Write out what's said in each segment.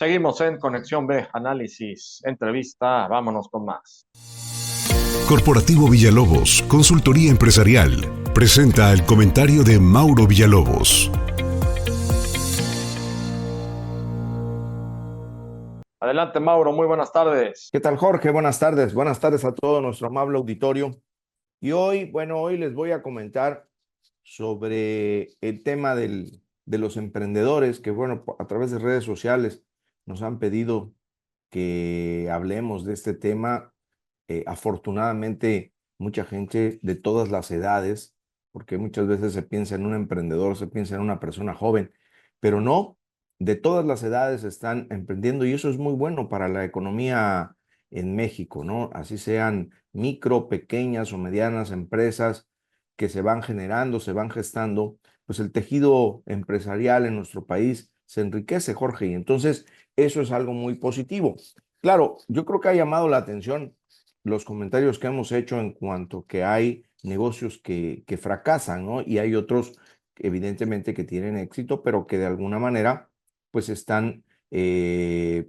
Seguimos en Conexión B, análisis, entrevista, vámonos con más. Corporativo Villalobos, Consultoría Empresarial, presenta el comentario de Mauro Villalobos. Adelante, Mauro, muy buenas tardes. ¿Qué tal, Jorge? Buenas tardes. Buenas tardes a todo nuestro amable auditorio. Y hoy les voy a comentar sobre el tema de los emprendedores que, a través de redes sociales nos han pedido que hablemos de este tema. Afortunadamente, mucha gente de todas las edades, porque muchas veces se piensa en un emprendedor, se piensa en una persona joven, pero no, de todas las edades están emprendiendo y eso es muy bueno para la economía en México, ¿no? Así sean micro, pequeñas o medianas empresas que se van generando, se van gestando, pues el tejido empresarial en nuestro país se enriquece, Jorge, y entonces eso es algo muy positivo. Claro, yo creo que ha llamado la atención los comentarios que hemos hecho en cuanto que hay negocios que fracasan, ¿no? Y hay otros, evidentemente, que tienen éxito, pero que de alguna manera, pues están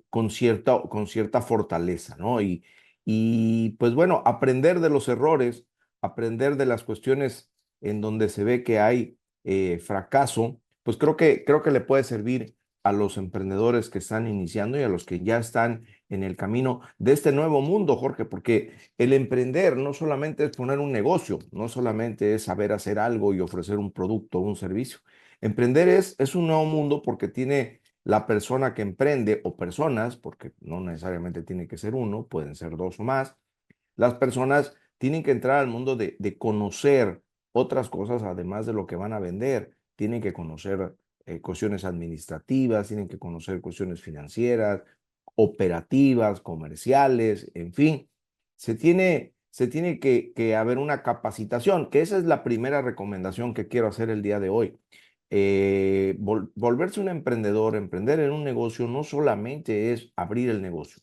con cierta fortaleza, ¿no? Y pues bueno, aprender de los errores, aprender de las cuestiones en donde se ve que hay fracaso, pues creo que le puede servir a los emprendedores que están iniciando y a los que ya están en el camino de este nuevo mundo, Jorge, porque el emprender no solamente es poner un negocio, no solamente es saber hacer algo y ofrecer un producto o un servicio. Emprender es un nuevo mundo porque tiene la persona que emprende o personas, porque no necesariamente tiene que ser uno, pueden ser dos o más, las personas tienen que entrar al mundo de conocer otras cosas además de lo que van a vender. Tienen que conocer cuestiones administrativas, tienen que conocer cuestiones financieras, operativas, comerciales, en fin. Se tiene que haber una capacitación, que esa es la primera recomendación que quiero hacer el día de hoy. Volverse un emprendedor, emprender en un negocio, no solamente es abrir el negocio,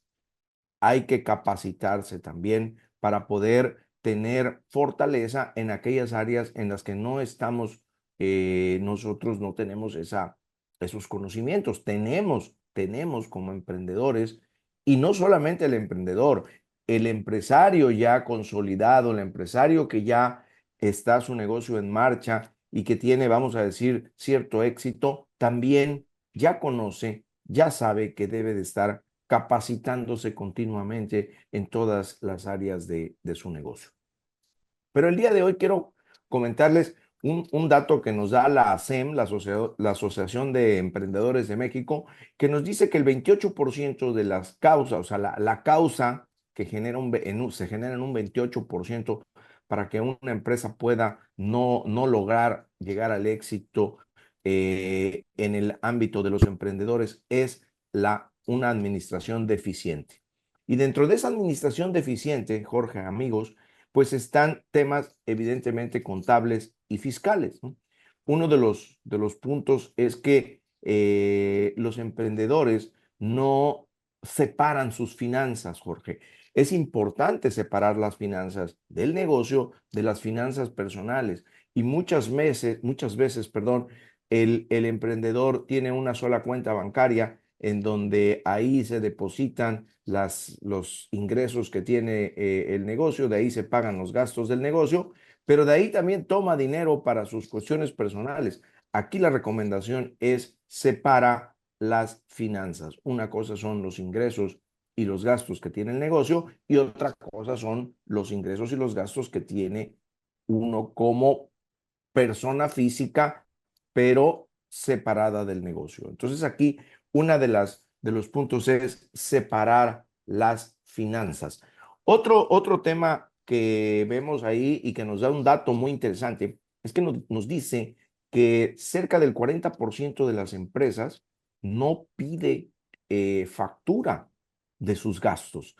hay que capacitarse también para poder tener fortaleza en aquellas áreas en las que no estamos, nosotros no tenemos esos conocimientos. Tenemos como emprendedores, y no solamente el emprendedor, el empresario ya consolidado, el empresario que ya está su negocio en marcha y que tiene, vamos a decir, cierto éxito, también ya conoce, ya sabe que debe de estar capacitándose continuamente en todas las áreas de su negocio. Pero el día de hoy quiero comentarles un dato que nos da la ASEM, la Asociación de Emprendedores de México, que nos dice que el 28% de las causas, o sea, la causa que se genera en un 28% para que una empresa pueda no lograr llegar al éxito en el ámbito de los emprendedores es una administración deficiente. Y dentro de esa administración deficiente, Jorge, amigos, pues están temas evidentemente contables y fiscales, ¿no? Uno de los puntos es que los emprendedores no separan sus finanzas, Jorge. Es importante separar las finanzas del negocio de las finanzas personales. Y muchas veces, perdón, el emprendedor tiene una sola cuenta bancaria en donde ahí se depositan los ingresos que tiene el negocio, de ahí se pagan los gastos del negocio, pero de ahí también toma dinero para sus cuestiones personales. Aquí la recomendación es separa las finanzas. Una cosa son los ingresos y los gastos que tiene el negocio y otra cosa son los ingresos y los gastos que tiene uno como persona física, pero separada del negocio. Entonces aquí una de los puntos es separar las finanzas. Otro tema que vemos ahí y que nos da un dato muy interesante es que nos dice que cerca del 40% de las empresas no pide factura de sus gastos.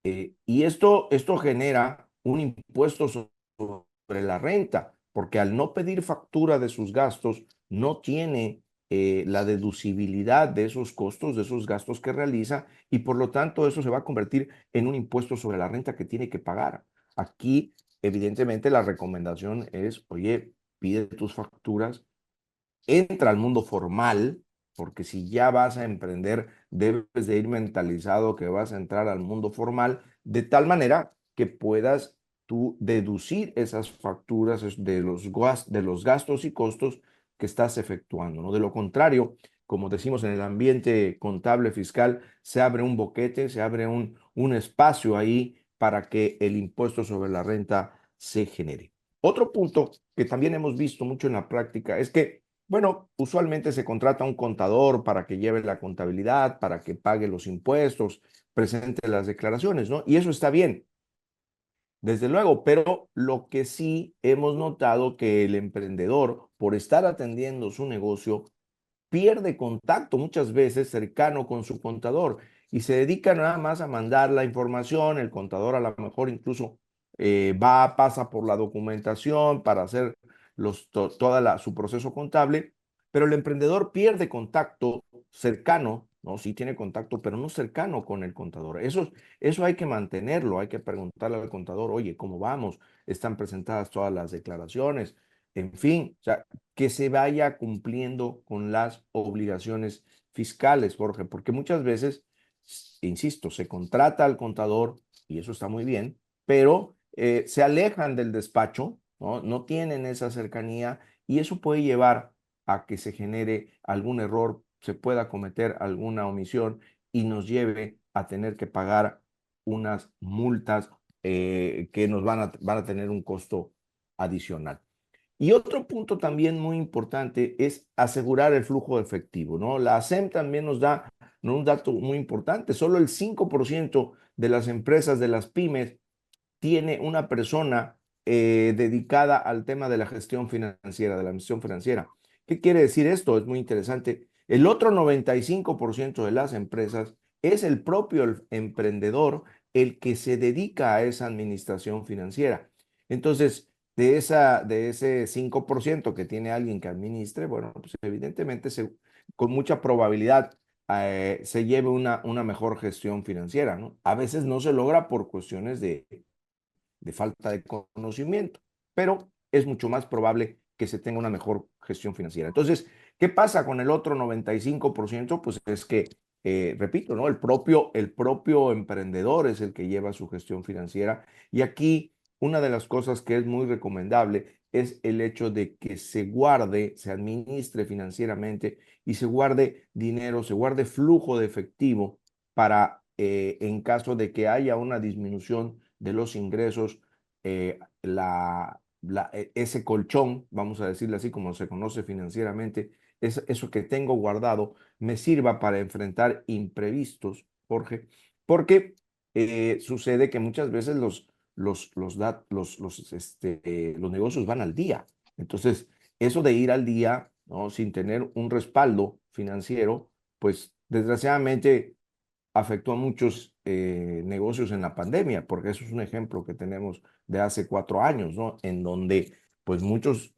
Y esto genera un impuesto sobre la renta, porque al no pedir factura de sus gastos, no tiene la deducibilidad de esos costos, de esos gastos que realiza, y por lo tanto eso se va a convertir en un impuesto sobre la renta que tiene que pagar. Aquí, evidentemente, la recomendación es, oye, pide tus facturas, entra al mundo formal, porque si ya vas a emprender, debes de ir mentalizado que vas a entrar al mundo formal, de tal manera que puedas tú deducir esas facturas de los gastos y costos que estás efectuando, ¿no? De lo contrario, como decimos en el ambiente contable fiscal, se abre un boquete, se abre un espacio ahí para que el impuesto sobre la renta se genere. Otro punto que también hemos visto mucho en la práctica es que, bueno, usualmente se contrata un contador para que lleve la contabilidad, para que pague los impuestos, presente las declaraciones, ¿no? Y eso está bien, desde luego, pero lo que sí hemos notado que el emprendedor, por estar atendiendo su negocio, pierde contacto muchas veces cercano con su contador y se dedica nada más a mandar la información. El contador a lo mejor incluso pasa por la documentación para hacer su proceso contable, pero el emprendedor pierde contacto cercano, ¿no? Sí tiene contacto, pero no cercano con el contador. Eso hay que mantenerlo, hay que preguntarle al contador, oye, ¿cómo vamos? ¿Están presentadas todas las declaraciones? En fin, o sea, que se vaya cumpliendo con las obligaciones fiscales, Jorge, porque muchas veces, insisto, se contrata al contador y eso está muy bien, pero se alejan del despacho, ¿no? No tienen esa cercanía y eso puede llevar a que se genere algún error, se pueda cometer alguna omisión y nos lleve a tener que pagar unas multas que nos van a tener un costo adicional. Y otro punto también muy importante es asegurar el flujo de efectivo, ¿no? La ASEM también nos da, ¿no?, un dato muy importante. Solo el 5% de las empresas, de las pymes, tiene una persona dedicada al tema de la gestión financiera, de la misión financiera. ¿Qué quiere decir esto? Es muy interesante. El otro 95% de las empresas es el propio emprendedor el que se dedica a esa administración financiera. Entonces, de ese 5% que tiene alguien que administre, bueno, pues evidentemente con mucha probabilidad se lleve una mejor gestión financiera, ¿no? A veces no se logra por cuestiones de falta de conocimiento, pero es mucho más probable que se tenga una mejor gestión financiera. Entonces, ¿qué pasa con el otro 95%? Pues es que, repito, ¿no? El propio emprendedor es el que lleva su gestión financiera y aquí una de las cosas que es muy recomendable es el hecho de que se guarde, se administre financieramente y se guarde dinero, se guarde flujo de efectivo para, en caso de que haya una disminución de los ingresos, ese colchón, vamos a decirle así como se conoce financieramente, eso que tengo guardado, me sirva para enfrentar imprevistos, Jorge, porque sucede que muchas veces los negocios van al día. Entonces, eso de ir al día, ¿no?, sin tener un respaldo financiero, pues desgraciadamente afectó a muchos negocios en la pandemia, porque eso es un ejemplo que tenemos de hace 4 años, ¿no? En donde pues muchos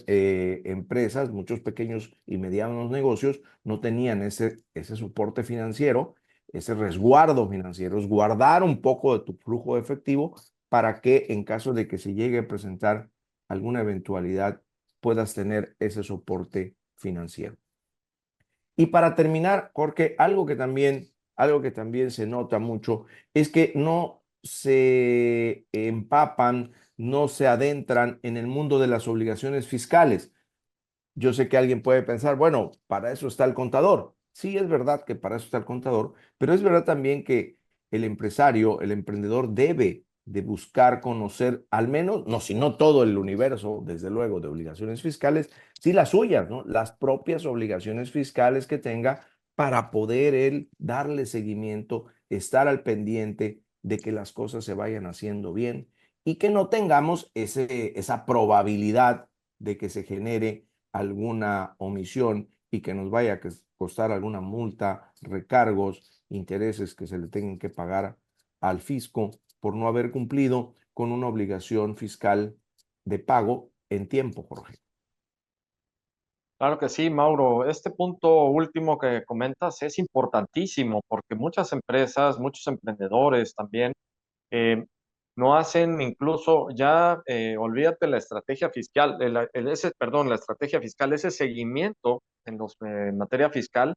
empresas, muchos pequeños y medianos negocios no tenían ese soporte financiero, ese resguardo financiero, es guardar un poco de tu flujo de efectivo para que en caso de que se llegue a presentar alguna eventualidad puedas tener ese soporte financiero. Y para terminar, Jorge, algo que también se nota mucho es que no se empapan, no se adentran en el mundo de las obligaciones fiscales. Yo sé que alguien puede pensar, bueno, para eso está el contador. Sí, es verdad que para eso está el contador, pero es verdad también que el empresario, el emprendedor debe de buscar conocer al menos, no, si no todo el universo, desde luego, de obligaciones fiscales, sí las suyas, ¿no? Las propias obligaciones fiscales que tenga para poder él darle seguimiento, estar al pendiente de que las cosas se vayan haciendo bien y que no tengamos esa probabilidad de que se genere alguna omisión y que nos vaya a costar alguna multa, recargos, intereses que se le tengan que pagar al fisco por no haber cumplido con una obligación fiscal de pago en tiempo, Jorge. Claro que sí, Mauro. Este punto último que comentas es importantísimo porque muchas empresas, muchos emprendedores también eh, no hacen incluso ya, olvídate la estrategia fiscal, perdón, la estrategia fiscal, ese seguimiento en materia fiscal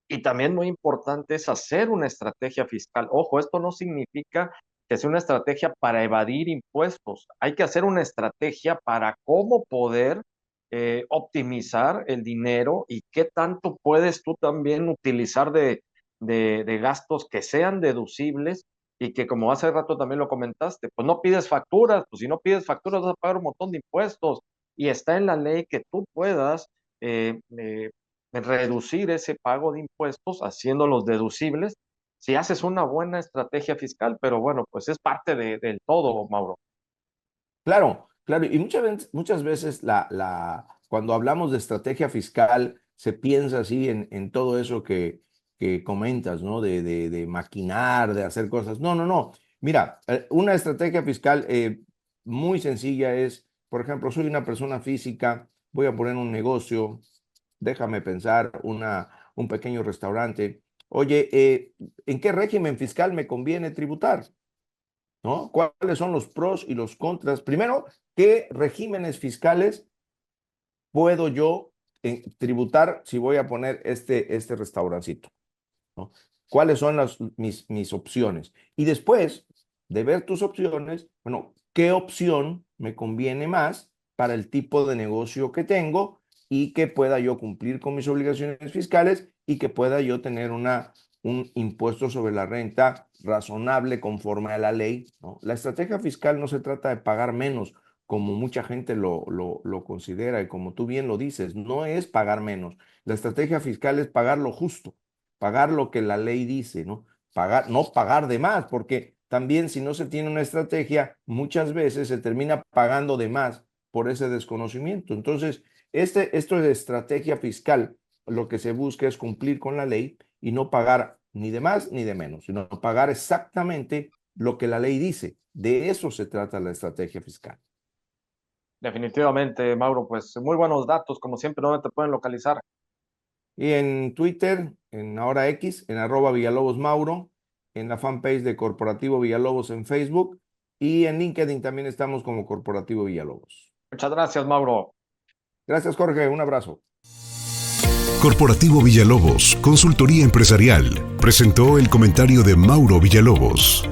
Y también muy importante es hacer una estrategia fiscal. Ojo, esto no significa que sea una estrategia para evadir impuestos. Hay que hacer una estrategia para cómo poder optimizar el dinero y qué tanto puedes tú también utilizar de gastos que sean deducibles y que, como hace rato también lo comentaste, pues no pides facturas, pues si no pides facturas vas a pagar un montón de impuestos y está en la ley que tú puedas eh, eh, reducir ese pago de impuestos haciéndolos deducibles si haces una buena estrategia fiscal, pero bueno, pues es parte del todo, Mauro. Claro, claro. Y muchas veces cuando hablamos de estrategia fiscal, se piensa así en todo eso que comentas, ¿no? De maquinar, de hacer cosas. No, no, no. Mira, una estrategia fiscal muy sencilla es, por ejemplo, soy una persona física, voy a poner un negocio, déjame pensar, un pequeño restaurante. Oye, ¿en qué régimen fiscal me conviene tributar? ¿No? ¿Cuáles son los pros y los contras? Primero, ¿qué regímenes fiscales puedo yo tributar si voy a poner este restaurancito? ¿No? ¿Cuáles son mis opciones? Y después de ver tus opciones, bueno, ¿qué opción me conviene más para el tipo de negocio que tengo y que pueda yo cumplir con mis obligaciones fiscales y que pueda yo tener un impuesto sobre la renta razonable conforme a la ley, ¿no? La estrategia fiscal no se trata de pagar menos, como mucha gente lo considera y como tú bien lo dices, no es pagar menos. La estrategia fiscal es pagar lo justo, pagar lo que la ley dice, ¿no? Pagar, no pagar de más, porque también si no se tiene una estrategia, muchas veces se termina pagando de más por ese desconocimiento. Entonces, esto es estrategia fiscal. Lo que se busca es cumplir con la ley y no pagar ni de más ni de menos, sino pagar exactamente lo que la ley dice. De eso se trata la estrategia fiscal. Definitivamente, Mauro, pues muy buenos datos, como siempre, ¿dónde te pueden localizar? Y en Twitter, en ahora X, en @Villalobos Mauro, en la fanpage de Corporativo Villalobos en Facebook y en LinkedIn también estamos como Corporativo Villalobos. Muchas gracias, Mauro. Gracias, Jorge. Un abrazo. Corporativo Villalobos, Consultoría Empresarial, presentó el comentario de Mauro Villalobos.